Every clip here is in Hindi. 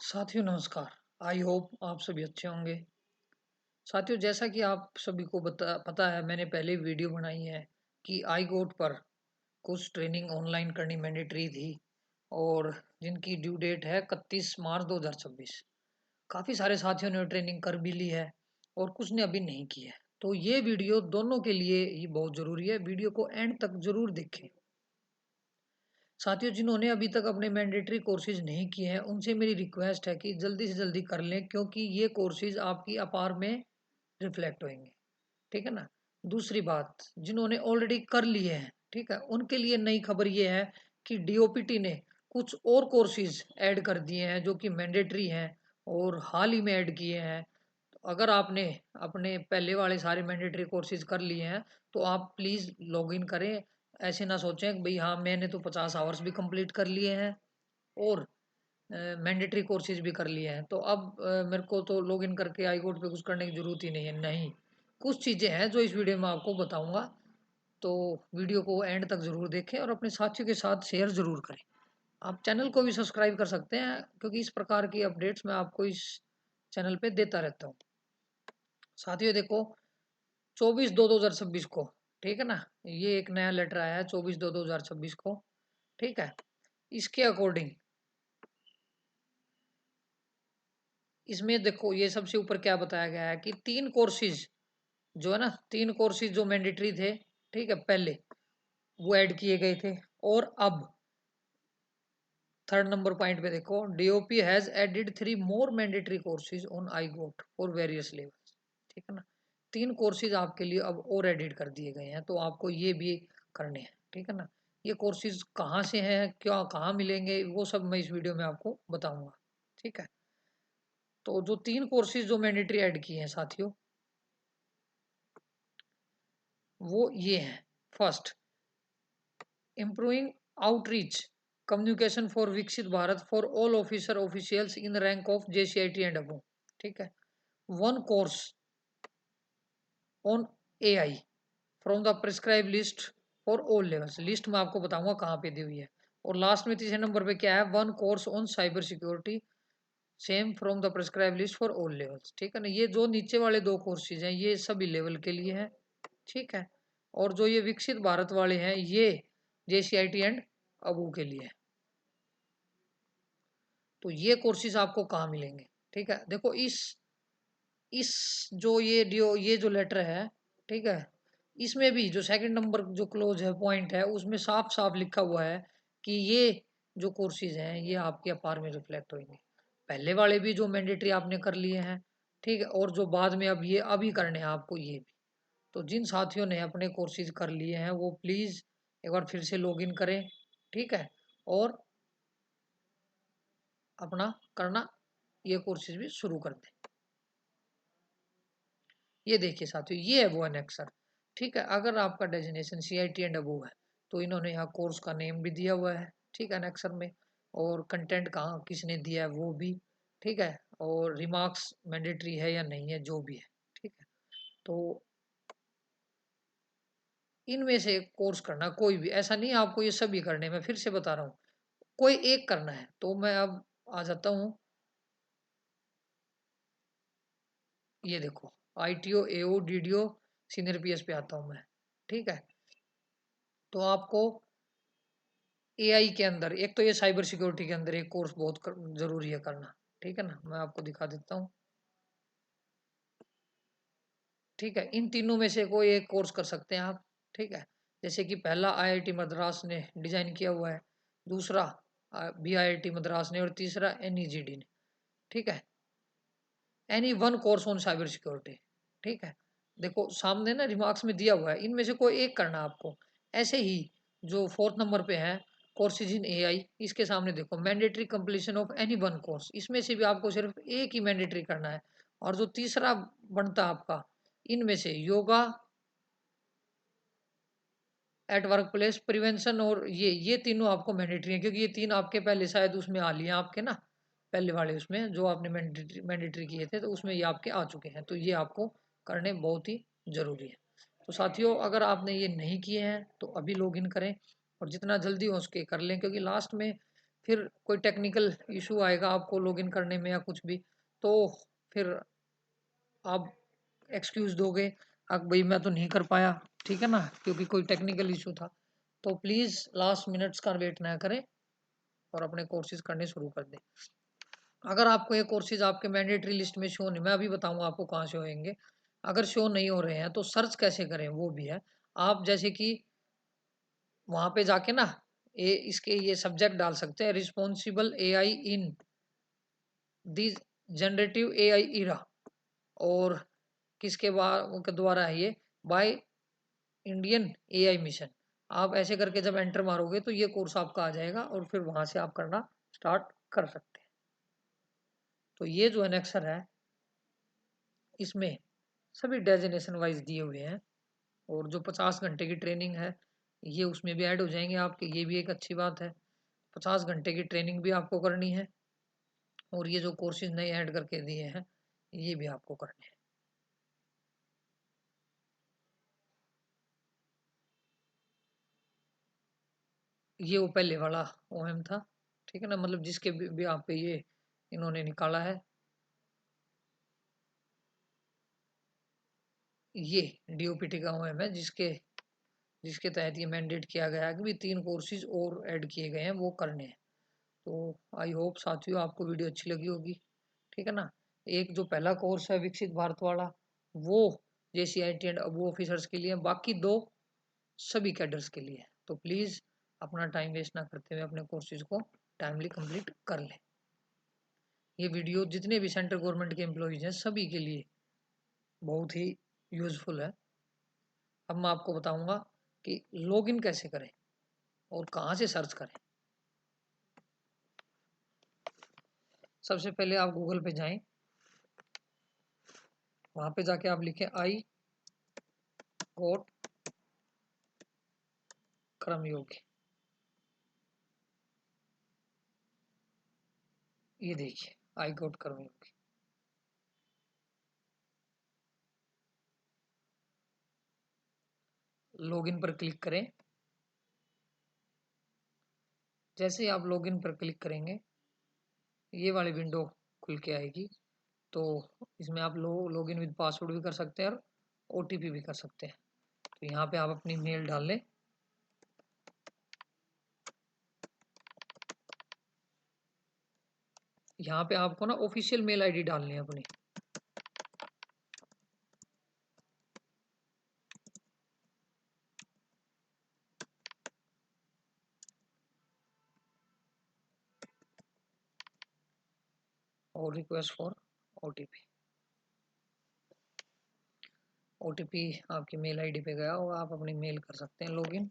साथियों नमस्कार। आई होप आप सभी अच्छे होंगे। साथियों जैसा कि आप सभी को पता है मैंने पहले वीडियो बनाई है कि आई गोट पर कुछ ट्रेनिंग ऑनलाइन करनी मैंडेटरी थी और जिनकी ड्यू डेट है 31 मार्च 2026। काफ़ी सारे साथियों ने ट्रेनिंग कर भी ली है और कुछ ने अभी नहीं की है। तो ये वीडियो दोनों के लिए ही बहुत ज़रूरी है। वीडियो को एंड तक ज़रूर देखें। साथियों जिन्होंने अभी तक अपने मैंडेटरी कोर्सेज नहीं किए हैं उनसे मेरी रिक्वेस्ट है कि जल्दी से जल्दी कर लें क्योंकि ये कोर्सेज आपकी अपार में रिफ्लेक्ट होंगे। ठीक है ना। दूसरी बात, जिन्होंने ऑलरेडी कर लिए हैं, ठीक है, उनके लिए नई खबर ये है कि डीओपीटी ने कुछ और कोर्सेज ऐड कर दिए हैं जो कि मैंडेटरी हैं और हाल ही में ऐड किए हैं। तो अगर आपने अपने पहले वाले सारे मैंडेटरी कोर्सेज कर लिए हैं तो आप प्लीज़ लॉग इन करें। ऐसे ना सोचें कि भाई हाँ मैंने तो 50 आवर्स भी कंप्लीट कर लिए हैं और मैंडेटरी कोर्सेज भी कर लिए हैं तो अब मेरे को तो लॉग इन करके आई कोड पे कुछ करने की ज़रूरत ही नहीं है। नहीं, कुछ चीज़ें हैं जो इस वीडियो में आपको बताऊंगा। तो वीडियो को एंड तक ज़रूर देखें और अपने साथियों के साथ शेयर ज़रूर करें। आप चैनल को भी सब्सक्राइब कर सकते हैं क्योंकि इस प्रकार की अपडेट्स मैं आपको इस चैनल पे देता रहता हूँ। साथियों देखो, 24/2/2026 को, ठीक है ना, ये एक नया लेटर आया है 24/2/2026 को। ठीक है, इसके अकॉर्डिंग इसमें देखो ये सबसे ऊपर क्या बताया गया है कि तीन कोर्सेज जो है ना, तीन कोर्सेज जो मैंडेटरी थे, ठीक है, पहले वो ऐड किए गए थे और अब थर्ड नंबर पॉइंट पे देखो, DOP has added 3 more mandatory courses on iGOT for various levels. ठीक है ना, तीन कोर्सेज आपके लिए अब और एडिट कर दिए गए हैं तो आपको ये भी करने हैं। ठीक है ना, ये कोर्सेज कहाँ से हैं, क्या कहाँ मिलेंगे, वो सब मैं इस वीडियो में आपको बताऊंगा। ठीक है, तो जो तीन कोर्सेज जो मैंडेटरी ऐड किए हैं साथियों, वो ये हैं। First, improving outreach communication for Viksit Bharat for all officer officials in rank of JCIT and above. ठीक है, one course on AI from the prescribe list for all levels. List में आपको बताऊंगा कहाँ पे दी हुई है। और लास्ट में तीसरे नंबर पे क्या है, one course on cyber security same from the prescribe list for all levels. ठीक है ना, ये जो नीचे वाले दो कोर्सेज हैं ये सभी लेवल के लिए हैं। ठीक है, और जो ये विकसित भारत वाले हैं ये जेसीआईटी एंड अबू के लिए है। तो ये कोर्सेज आपको कहाँ मिलेंगे? ठीक है, देखो इस जो ये जो लेटर है, ठीक है, इसमें भी जो सेकंड नंबर जो क्लोज है पॉइंट है उसमें साफ साफ लिखा हुआ है कि ये जो कोर्सेज हैं ये आपके अपार में रिफ्लेक्ट होंगे। पहले वाले भी जो मैंडेटरी आपने कर लिए हैं, ठीक है, और जो बाद में अब ये अभी करने हैं आपको ये भी। तो जिन साथियों ने अपने कोर्सेज कर लिए हैं वो प्लीज़ एक बार फिर से लॉग इन करें। ठीक है, और अपना करना ये कोर्सेज भी शुरू कर दें। ये देखिए साथियों, ये है वो एनेक्सर। ठीक है, अगर आपका डेजिग्नेशन सीआईटी एंड अबव है तो इन्होंने यहाँ कोर्स का नेम भी दिया हुआ है, ठीक है, एनेक्सर में। और कंटेंट कहाँ किसने दिया है वो भी, ठीक है, और रिमार्क्स मैंडेटरी है या नहीं है जो भी है। ठीक है, तो इनमें से कोर्स करना कोई भी, ऐसा नहीं आपको ये सभी करने, मैं फिर से बता रहा हूँ, कोई एक करना है। तो मैं अब आ जाता हूँ, ये देखो, आईटीओ एओ डीडीओ सीनियर पीएस पे आता हूँ मैं। ठीक है, तो आपको एआई के अंदर एक तो ये साइबर सिक्योरिटी के अंदर एक कोर्स बहुत जरूरी है करना। ठीक है ना, मैं आपको दिखा देता हूँ। ठीक है, इन तीनों में से कोई एक कोर्स कर सकते हैं आप। ठीक है, जैसे कि पहला आईआईटी मद्रास ने डिजाइन किया हुआ है, दूसरा भी आईआईटी मद्रास ने, और तीसरा एनईजीडी ने। ठीक है, any one course on cyber security. ठीक है, देखो सामने ना रिमार्क्स में दिया हुआ है, इनमें से कोई एक करना है आपको। ऐसे ही जो फोर्थ नंबर पे है, कोर्सेज इन एआई, इसके सामने देखो mandatory completion of any one course, इसमें से भी आपको सिर्फ एक ही मैंडेटरी करना है। और जो तीसरा बनता है आपका, इनमें से yoga at work place prevention, और ये तीनों आपको मैंडेटरी है क्योंकि ये तीन आपके पहले शायद उसमें आ लिए आपके ना, पहले वाले उसमें जो आपने मैंडेटरी किए थे तो उसमें ये आपके आ चुके हैं, तो ये आपको करने बहुत ही ज़रूरी है। तो साथियों अगर आपने ये नहीं किए हैं तो अभी लॉग इन करें और जितना जल्दी हो सके कर लें क्योंकि लास्ट में फिर कोई टेक्निकल इशू आएगा आपको लॉगिन करने में या कुछ भी, तो फिर आप एक्सक्यूज दोगे, अब भाई मैं तो नहीं कर पाया, ठीक है ना, क्योंकि कोई टेक्निकल इशू था। तो प्लीज़ लास्ट मिनट्स का वेट ना करें और अपने कोर्सेज करने शुरू कर दें। अगर आपको ये कोर्सेज आपके मैंडेटरी लिस्ट में शो नहीं, मैं अभी बताऊंगा आपको कहाँ शो होंगे। अगर शो नहीं हो रहे हैं तो सर्च कैसे करें वो भी है। आप जैसे कि वहां पे जाके ना इसके ये सब्जेक्ट डाल सकते हैं, responsible AI in this generative AI era, और किसके के द्वारा है ये, बाय इंडियन एआई मिशन। आप ऐसे करके जब एंटर मारोगे तो ये कोर्स आपका आ जाएगा और फिर वहां से आप करना स्टार्ट कर सकते हैं। तो ये जो एनेक्सर है इसमें सभी डेजिनेशन वाइज दिए हुए हैं, और जो 50 घंटे की ट्रेनिंग है ये उसमें भी ऐड हो जाएंगे आपके, ये भी एक अच्छी बात है। 50 घंटे की ट्रेनिंग भी आपको करनी है, और ये जो कोर्सेज नए ऐड करके दिए हैं ये भी आपको करने हैं। ये वो पहले वाला ओएम था, ठीक है ना, मतलब जिसके भी आप पे ये इन्होंने निकाला है, ये डीओपीटी का ओएम है, जिसके जिसके तहत ये मैंडेट किया गया है कि भी 3 कोर्सेज और ऐड किए गए हैं वो करने हैं। तो आई होप साथियों आपको वीडियो अच्छी लगी होगी, ठीक है ना। एक जो पहला कोर्स है विकसित भारत वाला, वो JCIT एंड अबू ऑफिसर्स के लिए, बाकी 2 सभी कैडर्स के लिए है। तो प्लीज़ अपना टाइम वेस्ट ना करते हुए अपने कोर्सेज को टाइमली कंप्लीट कर लें। ये वीडियो जितने भी सेंट्रल गवर्नमेंट के एम्प्लॉयज़ हैं सभी के लिए बहुत ही यूज़फुल है। अब मैं आपको बताऊंगा कि लॉगिन कैसे करें और कहाँ से सर्च करें। सबसे पहले आप गूगल पे जाएं, वहाँ पे जाके आप लिखें आई गोट कर्मयोगी। ये देखिए आई गोट कर्मयोगी। लॉगिन पर क्लिक करें। जैसे ही आप लॉगिन पर क्लिक करेंगे ये वाली विंडो खुल के आएगी। तो इसमें आप लॉगिन विद पासवर्ड भी कर सकते हैं और OTP भी कर सकते हैं। तो यहाँ पे आप अपनी मेल डाल लें। यहाँ पे आपको ना ऑफिशियल मेल आईडी डालनी है अपनी। और रिक्वेस्ट फॉर OTP। OTP आपकी मेल आईडी पे गया होगा, आप अपनी मेल कर सकते हैं लॉगिन।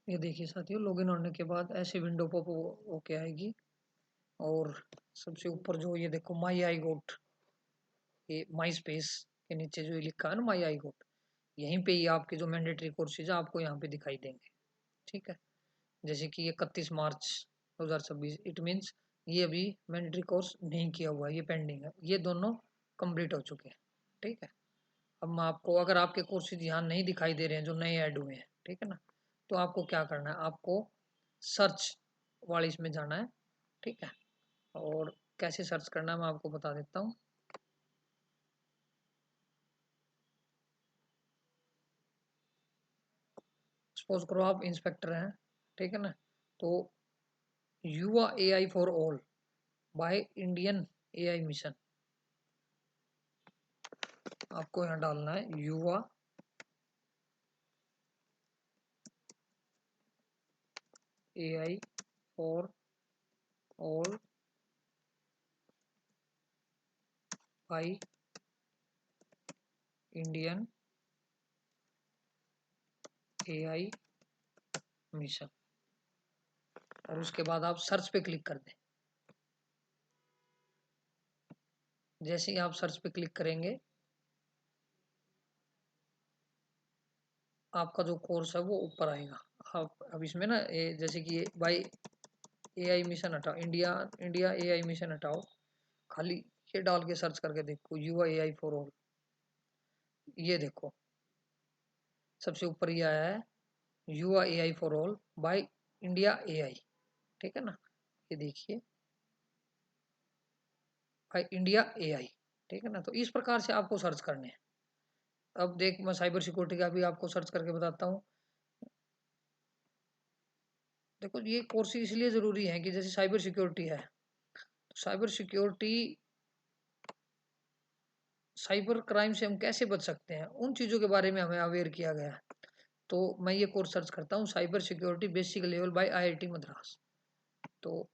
ये देखिए साथियों, लॉगिन होने के बाद ऐसे विंडो पॉप होके आएगी, और सबसे ऊपर जो ये देखो माई आई गोट, ये माई स्पेस के नीचे जो ये लिखा है ना माई आई गोट, यहीं पे ही आपके जो मैंडेटरी कोर्सेज है आपको यहाँ पे दिखाई देंगे, ठीक है। जैसे कि 31 मार्च 2026, इट मीन्स ये अभी मैंडेटरी कोर्स नहीं किया हुआ है, ये पेंडिंग है, ये दोनों कंप्लीट हो चुके हैं, ठीक है। अब मैं आपको, अगर आपके कोर्सेज यहाँ नहीं दिखाई दे रहे हैं जो नए ऐड हुए हैं, ठीक है ना, तो आपको क्या करना है, आपको सर्च वाले इसमें जाना है, ठीक है। और कैसे सर्च करना है मैं आपको बता देता हूँ। सपोज करो आप इंस्पेक्टर हैं, ठीक है ना, तो युवा AI for all by Indian AI mission, आपको यहाँ डालना है युवा AI for all by Indian AI mission, और उसके बाद आप सर्च पे क्लिक कर दें। जैसे ही आप सर्च पे क्लिक करेंगे, आपका जो कोर्स है वो ऊपर आएगा। आप अब इसमें ना जैसे कि बाय AI मिशन हटाओ, इंडिया AI मिशन हटाओ, खाली ये डाल के सर्च करके देखो, युवा AI फॉर ऑल। ये देखो सबसे ऊपर ये आया है, युवा AI for all by India AI, ठीक है ना। ये देखिए, बाय इंडिया AI, ठीक है ना। तो इस प्रकार से आपको सर्च करने हैं। अब देख, मैं साइबर सिक्योरिटी का भी आपको सर्च करके बताता हूँ। देखो ये कोर्स इसलिए ज़रूरी है कि जैसे साइबर सिक्योरिटी है, तो साइबर सिक्योरिटी, साइबर क्राइम से हम कैसे बच सकते हैं, उन चीज़ों के बारे में हमें अवेयर किया गया है। तो मैं ये कोर्स सर्च करता हूँ, cyber security basic level by IIT Madras. तो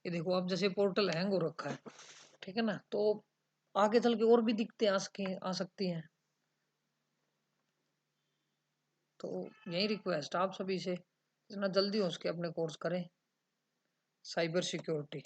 ये देखो, अब जैसे पोर्टल हैंग हो रखा है, ठीक है ना, तो आगे चल के और भी दिक्कतें आ सकती हैं। तो यही रिक्वेस्ट आप सभी से, जितना जल्दी हो सके अपने कोर्स करें साइबर सिक्योरिटी।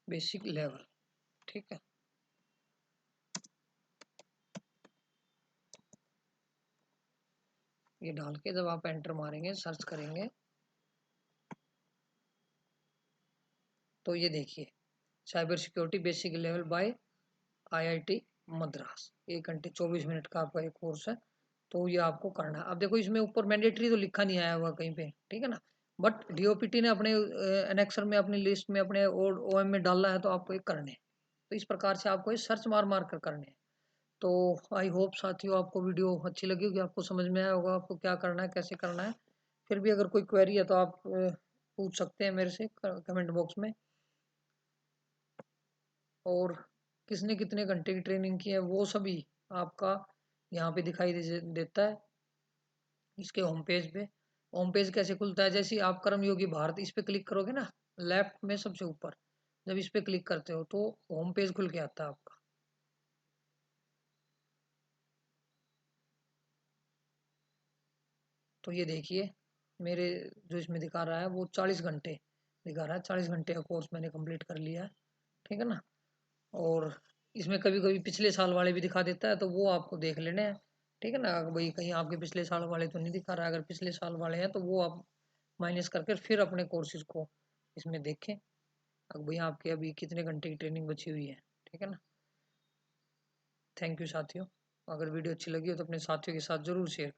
बेसिक लेवल, ठीक है। ये डाल के जब आप एंटर मारेंगे, सर्च करेंगे, तो ये देखिए, cyber security basic level by IIT Madras, 1 घंटे 24 मिनट का आपका एक कोर्स है। तो ये आपको करना है। अब देखो, इसमें ऊपर मैंडेटरी तो लिखा नहीं आया हुआ कहीं पे, ठीक है ना, बट DOPT ने अपने एनेक्सर में, अपनी लिस्ट में, अपने OM में डालना है, तो आपको ये करने हैं। तो इस प्रकार से आपको ये सर्च मार मार कर करने हैं। तो आई होप साथियों, आपको वीडियो अच्छी लगी होगी, आपको समझ में आया होगा आपको क्या करना है, कैसे करना है। फिर भी अगर कोई क्वेरी है तो आप पूछ सकते हैं मेरे से कमेंट बॉक्स में। और किसने कितने घंटे की ट्रेनिंग की है वो सभी आपका यहाँ पे दिखाई देता है, इसके होम पेज पे। होम पेज कैसे खुलता है, जैसे ही आप कर्मयोगी भारत इस पे क्लिक करोगे ना, लेफ्ट में सबसे ऊपर जब इस पे क्लिक करते हो तो होम पेज खुल के आता है आपका। तो ये देखिए, मेरे जो इसमें दिखा रहा है वो 40 घंटे दिखा रहा है, 40 घंटे का कोर्स मैंने कंप्लीट कर लिया है, ठीक है ना। और इसमें कभी कभी पिछले साल वाले भी दिखा देता है, तो वो आपको देख लेने हैं, ठीक है ना। अगर भाई कहीं आपके पिछले साल वाले तो नहीं दिखा रहा है, अगर पिछले साल वाले हैं तो वो आप माइनस करके फिर अपने कोर्सेज को इसमें देखें। अब भाई आपके अभी कितने घंटे की ट्रेनिंग बची हुई है, ठीक है ना। थैंक यू साथियों। अगर वीडियो अच्छी लगी हो तो अपने साथियों के साथ ज़रूर शेयर करें।